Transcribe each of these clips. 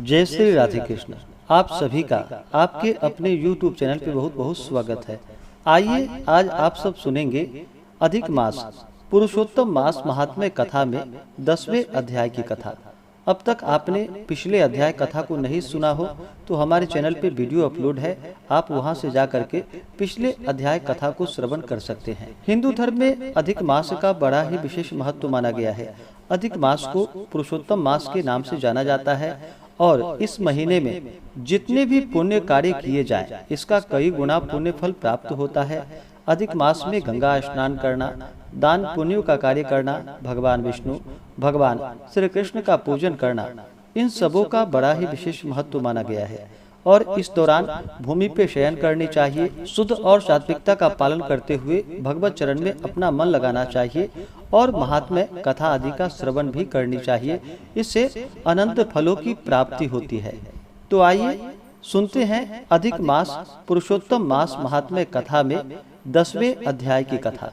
जय श्री राधे कृष्ण। आप सभी का आपके अपने YouTube चैनल पे बहुत बहुत स्वागत है। आइए आज आप सब सुनेंगे अधिक मास पुरुषोत्तम मास महात्म्य कथा में 10वें अध्याय की कथा। अब तक आपने पिछले अध्याय कथा को नहीं सुना हो तो हमारे चैनल पे वीडियो अपलोड है, आप वहां से जा करके पिछले अध्याय कथा को श्रवण कर सकते हैं। हिंदू धर्म में अधिक मास का बड़ा ही विशेष महत्व माना गया है। अधिक मास को पुरुषोत्तम मास के नाम से जाना जाता है और इस महीने में जितने भी पुण्य कार्य किए जाएं, इसका कई गुना पुण्य फल प्राप्त होता है। अधिक मास में गंगा स्नान करना, दान पुण्यों का कार्य करना, भगवान विष्णु, भगवान श्री कृष्ण का पूजन करना, इन सबों का बड़ा ही विशेष महत्व माना गया है। और इस दौरान भूमि पे शयन करनी चाहिए, शुद्ध और सात्विकता का पालन करते हुए भगवत चरण में अपना मन लगाना चाहिए और महात्म्य कथा आदि का श्रवण भी करनी चाहिए। इससे अनंत फलों की प्राप्ति होती है। तो आइए सुनते हैं अधिक मास पुरुषोत्तम मास महात्म्य कथा में 10वें अध्याय की कथा।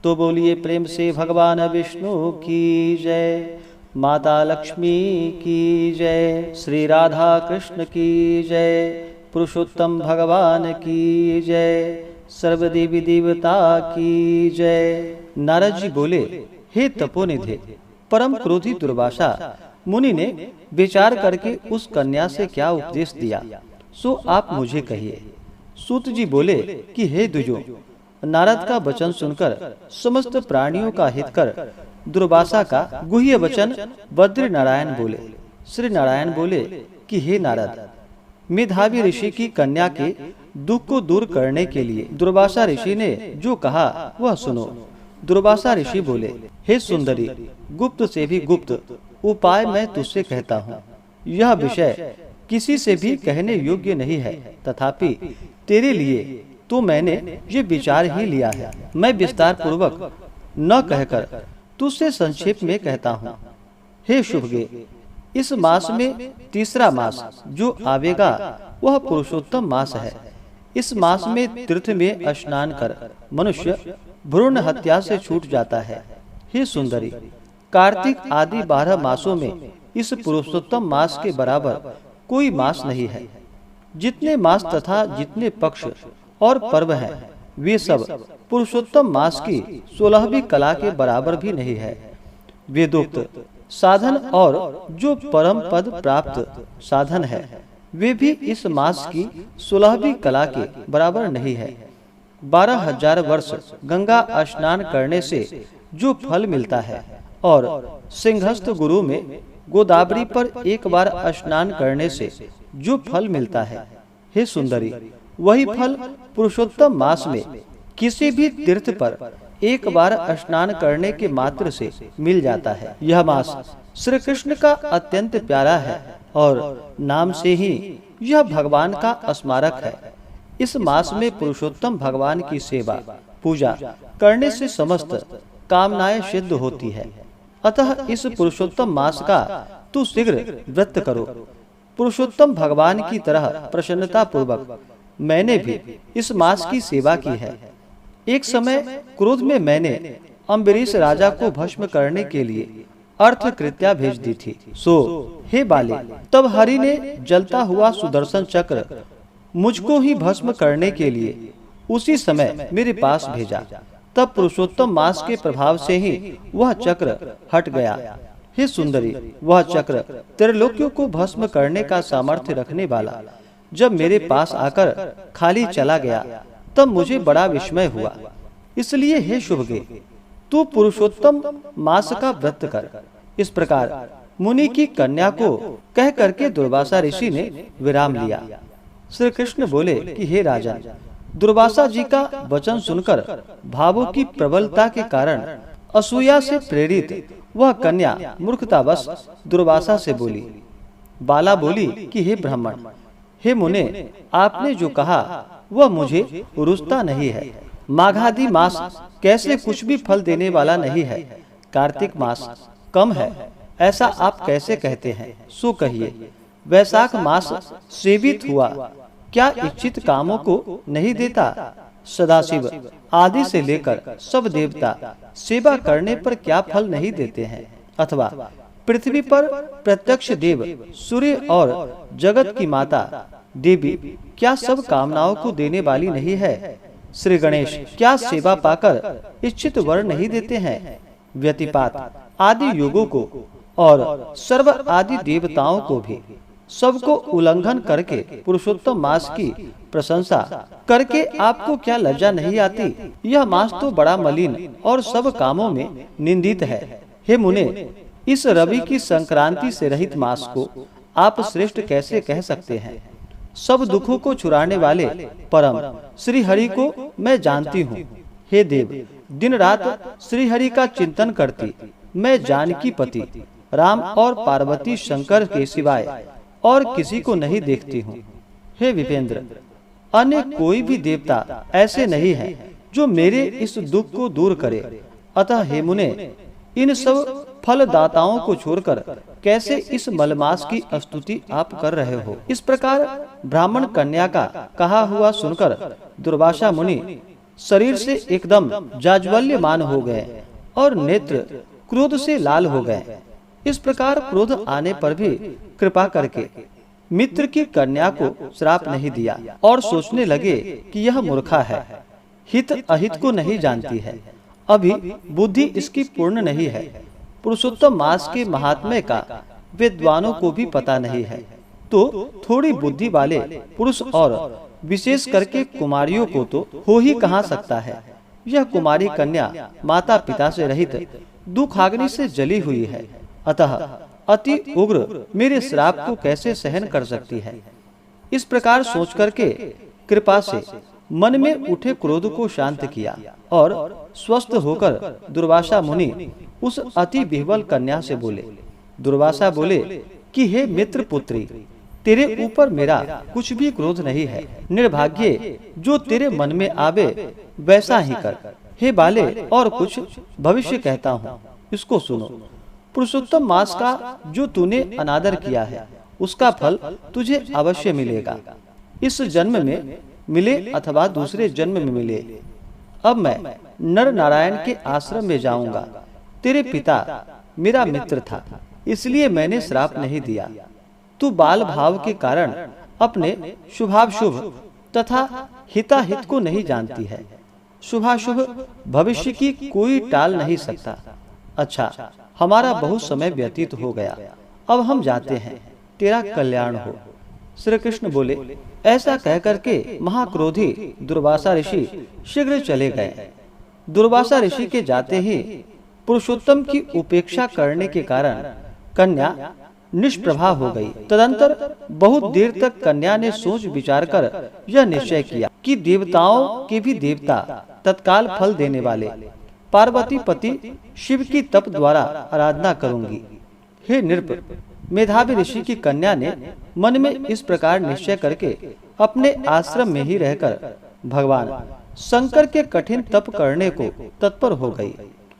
तो बोलिए प्रेम से भगवान विष्णु की जय, माता लक्ष्मी की जय, श्री राधा कृष्ण की जय, पुरुषोत्तम भगवान की जय, सर्वदेवी देवता की जय। नारद जी बोले, हे तपोनिधे, परम क्रोधी दुर्वासा मुनि ने विचार करके उस कन्या से क्या उपदेश दिया, सो आप मुझे कहिए। सूत जी बोले कि हे द्विजों, नारद का वचन सुनकर समस्त प्राणियों का हित कर दुर्वासा का गुह्य वचन बद्री नारायण बोले। श्री नारायण बोले कि हे नारद, मेधावी ऋषि की कन्या के दुख को दूर करने के लिए दुर्वासा ऋषि ने जो कहा वह सुनो। दुर्वासा ऋषि बोले, हे सुंदरी, गुप्त से भी गुप्त उपाय मैं तुझसे कहता हूँ। यह विषय किसी से भी कहने योग्य नहीं है, तथापि तेरे लिए तो मैंने ये विचार ही लिया है। मैं विस्तार पूर्वक न कहकर तुझसे संक्षेप में कहता हूँ। हे शुभगे, इस मास में तीसरा मास जो आवेगा वह पुरुषोत्तम मास है। इस मास में तीर्थ में स्नान कर मनुष्य भ्रूण हत्या से छूट जाता है। हे सुंदरी, कार्तिक आदि 12 मासों में इस पुरुषोत्तम मास के बराबर कोई मास नहीं है। जितने मास तथा जितने पक्ष और पर्व हैं, वे सब पुरुषोत्तम मास की 16वीं कला के बराबर भी नहीं है। वेदोक्त साधन और जो परम पद प्राप्त साधन है, वे भी इस मास की 16वीं कला के बराबर नहीं है। 12,000 वर्ष गंगा स्नान करने से जो फल मिलता है और सिंहस्थ गुरु में गोदावरी पर एक बार स्नान करने से जो फल मिलता है, हे सुंदरी, वही फल पुरुषोत्तम मास में किसी भी तीर्थ पर एक बार स्नान करने के मात्र से मिल जाता है। यह मास श्री कृष्ण का अत्यंत प्यारा है और नाम से ही यह भगवान का स्मारक है। इस मास में पुरुषोत्तम भगवान की सेवा पूजा करने से समस्त कामनाएं सिद्ध होती है। अतः इस पुरुषोत्तम मास का तू शीघ्र व्रत करो। पुरुषोत्तम भगवान की तरह प्रसन्नता पूर्वक मैंने भी इस मास की सेवा की है। एक समय क्रोध में मैंने अम्बरीश राजा को भस्म करने के लिए अर्थ कृत्या भेज दी थी। सो हे बाले, तब हरि ने जलता हुआ सुदर्शन चक्र मुझको ही भस्म करने के लिए उसी समय मेरे पास भेजा। तब पुरुषोत्तम मास के प्रभाव से ही वह चक्र हट गया। हे सुंदरी, वह चक्र त्रिलोक्यों को भस्म करने का सामर्थ्य रखने वाला जब मेरे पास आकर खाली चला गया, तब मुझे बड़ा विस्मय हुआ। इसलिए हे शुभगे, तू पुरुषोत्तम मास का व्रत कर। इस प्रकार मुनि की कन्या को कह करके दुर्वासा ऋषि ने विराम लिया। श्री कृष्ण बोले कि हे राजन, दुर्वासा जी का वचन सुनकर भावों की प्रबलता के कारण असूया से प्रेरित वह कन्या मूर्खतावश दुर्वासा से बोली। बाला बोली कि हे ब्राह्मण, हे मुने, आपने जो कहा वह मुझे रुचता नहीं है। माघादि मास कैसे कुछ भी फल देने वाला नहीं है। कार्तिक मास कम है, ऐसा आप कैसे कहते हैं? सो कहिए। वैशाख मास सेवित हुआ क्या इच्छित कामों को नहीं देता? सदाशिव आदि से लेकर सब देवता सेवा करने पर क्या फल नहीं देते हैं? अथवा पृथ्वी पर प्रत्यक्ष देव सूर्य और जगत की माता देवी क्या सब कामनाओं को देने वाली नहीं है? श्री गणेश क्या सेवा पाकर इच्छित वर नहीं देते हैं? व्यतिपात आदि योगों को और सर्व आदि देवताओं को भी सबको उल्लंघन करके पुरुषोत्तम मास की प्रशंसा करके आपको क्या लज्जा नहीं आती? यह मास तो बड़ा मलिन और सब कामों में निंदित है। हे मुने, इस रवि की संक्रांति से रहित मास को आप श्रेष्ठ कैसे कह सकते हैं? सब दुखों को छुड़ाने वाले परम श्री हरि को मैं जानती हूँ। हे देव, दिन रात श्री हरि का चिंतन करती मैं जानकी पति राम और पार्वती शंकर के सिवाय और किसी को नहीं देखती हूँ। हे विपेंद्र, अन्य कोई भी देवता ऐसे नहीं है जो मेरे इस दुख को दूर करे। अतः हे मुने, इन सब फलदाताओं को छोड़कर कैसे इस मलमास की स्तुति आप कर रहे हो? इस प्रकार ब्राह्मण कन्या का कहा हुआ सुनकर दुर्वासा मुनि शरीर से एकदम जाज्वल्यमान हो गए और नेत्र क्रोध से लाल हो गए। इस प्रकार क्रोध आने पर भी कृपा करके मित्र की कन्या को श्राप नहीं दिया और सोचने लगे कि यह मूर्खा है, हित अहित को नहीं जानती है, अभी बुद्धि इसकी पूर्ण नहीं है। पुरुषोत्तम मास के महात्म्य का विद्वानों को भी पता नहीं है, तो थोड़ी बुद्धि वाले पुरुष और विशेष करके कुमारियों को तो हो ही कहाँ सकता है। यह कुमारी कन्या माता पिता से रहित दुखाग्नि से जली हुई है, अतः अति उग्र मेरे श्राप को कैसे सहन कर सकती है? इस प्रकार सोच करके कृपा से मन में उठे क्रोध को शांत किया और स्वस्थ होकर दुर्वासा मुनि उस अति विह्वल कन्या से बोले। दुर्वासा बोले कि हे मित्र पुत्री, तेरे ऊपर मेरा कुछ भी क्रोध नहीं है। निर्भाग्य, जो तेरे मन में आवे वैसा ही कर। हे बाले, और कुछ भविष्य कहता हूँ, इसको सुनो। पुरुषोत्तम मास का जो तूने अनादर किया है उसका फल तुझे अवश्य मिलेगा, इस जन्म में मिले अथवा दूसरे जन्म में मिले। अब मैं नर नारायण के आश्रम में जाऊंगा। तेरे पिता मेरा मित्र था, इसलिए मैंने श्राप नहीं दिया। तू बाल भाव के कारण अपने शुभाशुभ तथा हिताहित को नहीं जानती है। शुभाशुभ भविष्य की कोई टाल नहीं सकता। अच्छा, हमारा बहुत समय व्यतीत हो गया, अब हम जाते हैं, तेरा कल्याण हो। श्री कृष्ण बोले। ऐसा कहकर के महाक्रोधी दुर्वासा ऋषि शीघ्र चले गए। दुर्वासा ऋषि के जाते ही पुरुषोत्तम की उपेक्षा करने के कारण कन्या निष्प्रभा हो गई। तदंतर बहुत देर तक कन्या ने सोच विचार कर यह निश्चय किया कि देवताओं के भी देवता तत्काल फल देने वाले पार्वती पति शिव की तप द्वारा आराधना करूंगी। हे नृप, मेधावी ऋषि की कन्या ने मन में इस प्रकार निश्चय करके अपने आश्रम में ही रहकर भगवान शंकर के कठिन तप करने को तत्पर हो गई।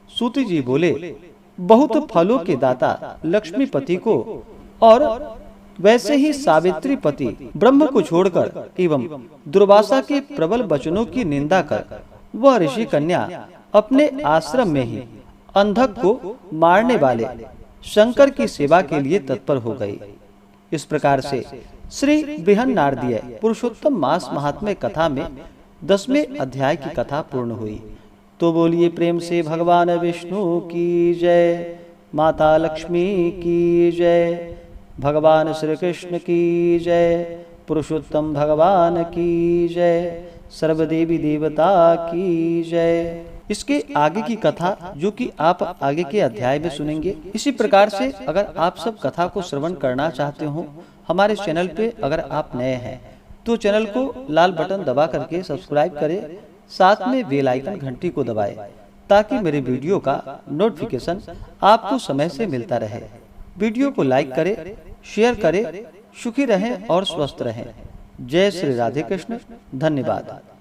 सूत जी बोले, बहुत फलों के दाता लक्ष्मीपति को और वैसे ही सावित्री पति ब्रह्म को छोड़कर एवं दुर्वासा के प्रबल वचनों की निंदा कर वह ऋषि कन्या अपने आश्रम में ही अंधक को मारने वाले शंकर की सेवा के लिए तत्पर हो गई। इस प्रकार से श्री बृहन्नारदीय पुरुषोत्तम मास महात्म्य कथा में 10वें अध्याय की कथा पूर्ण हुई। तो बोलिए प्रेम से भगवान विष्णु की जय, माता लक्ष्मी की जय, भगवान श्री कृष्ण की जय, पुरुषोत्तम भगवान की जय, सर्वदेवी देवता की जय। इसके आगे की कथा जो कि आप आगे के अध्याय में सुनेंगे। इसी प्रकार से अगर आप सब कथा को श्रवण करना चाहते हो, हमारे चैनल पे अगर आप नए हैं तो चैनल को लाल बटन दबा करके सब्सक्राइब करें, साथ में बेल आइकन घंटी को दबाएं ताकि मेरे वीडियो का नोटिफिकेशन आपको समय से मिलता रहे। वीडियो को लाइक करें, शेयर करें। सुखी रहें और स्वस्थ रहें। जय श्री राधे कृष्ण। धन्यवाद।